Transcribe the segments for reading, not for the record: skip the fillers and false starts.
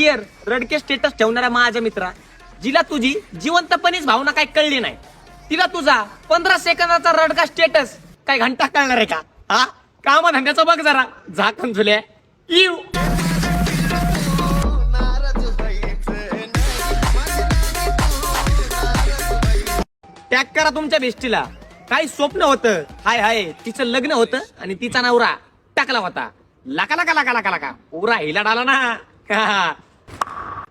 Dear रडके status ठेवणाऱ्या माझ्या मित्रा, जिला तुझी जिवंतपणीच भावना काय कळली नाही, तिला तुझा 15 सेकंदाचा रडका स्टेटस काय घंटा कळणार आहे का? हा, कामा धंद्याचं बघ जरा, झाकण झुल्या इव. टॅग करा तुमच्या बेस्टीला. काही स्वप्न होतं, हाय हाय तिचं लग्न होतं आणि तिचा नवरा टाकला होता. लाका लाका लाका लाका लाका पुरा हिला डाला ना.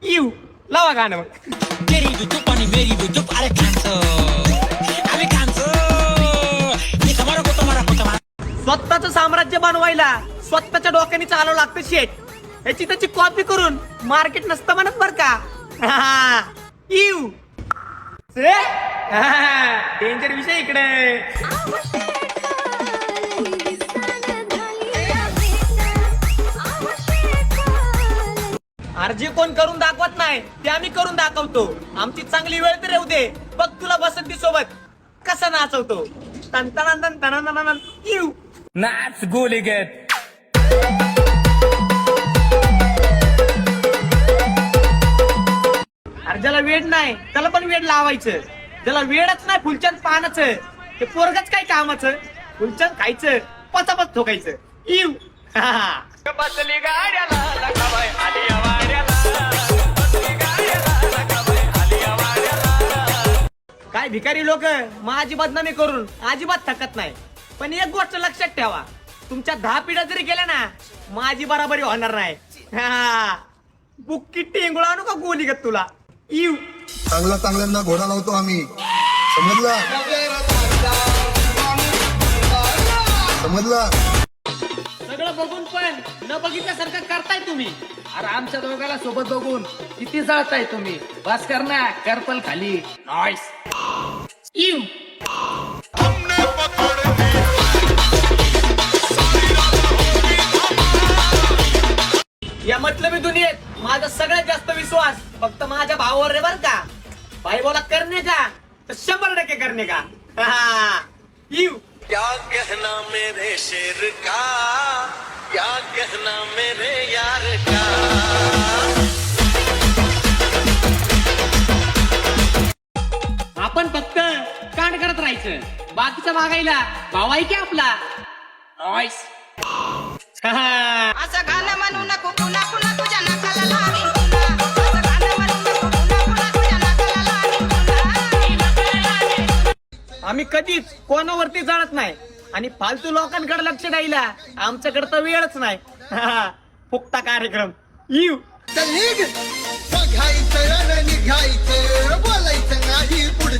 इव लावा गाणं मग. स्वतःच साम्राज्य बनवायला स्वतःच्या डोक्याने चालवं लागतं शेट. याची त्याची कॉपी करून मार्केट नसतं म्हणत बर का. इव डेंजर विषय इकडे. अर्जे कोण करून दाखवत नाही, ते आम्ही करून दाखवतो. आमची चांगली वेळ तर येऊ दे, बघ तुला बसंती सोबत कसा नाचवतो. तन इव नाच गोलीगत. अरे ज्याला वेड नाही त्याला पण वेड लावायचं. ज्याला वेडच नाही फुलचंद पानाचं, ते पोरगच काय कामाचं. फुलचंद खायचं, पचापच ठोकायचं. इव बसली गाड्याला लगावाय आलिया वाड्याला. काय भिकारी लोक माझी बदनामी करून अजिबात थकत नाही. पण एक गोष्ट लक्षात ठेवा, तुमच्या 10 पिढ्या जरी गेल्या ना, माझी बराबरी होणार नाही. बुक्की टेंगुळा आणू का गोली गत तुला. इव चांगल्यांना घोडा लावतो आम्ही, समजला समजला. सगळं बघून पण न बघितल्यासारखं करताय तुम्ही. अरे आमच्या दोघाला सोबत बघून किती जळताय तुम्ही. बस कर ना, करपल खाली नॉइस. इव या मतलबी दुनियेत माझा सगळ्यात जास्त विश्वास फक्त माझ्या भावावर रे बर का. भाई बोला करणे का तर 100% करणे का. इव क्या कहना मेरे शेर का, क्या कहना मेरे यार का. आपण फक्त कांड करत राहायचं, बाकीचं मागायला भाव आहे की आपला. नॉइस. असं गाणं म्हणू नको पुन्हा पुन्हा तुझ्या नाकाला लावीन पुन्हा. असं गाणं म्हणू नको पुन्हा पुन्हा तुझ्या नाकाला लावीन पुन्हा. आम्ही कधीच कोणावरती जळत नाही आणि फालतू लोकांकडे लक्ष द्यायला आमच्याकडे तर वेळच नाही. फुकटा कार्यक्रम. इव बघायचं निघायचं, बोलायचं नाही पुढे.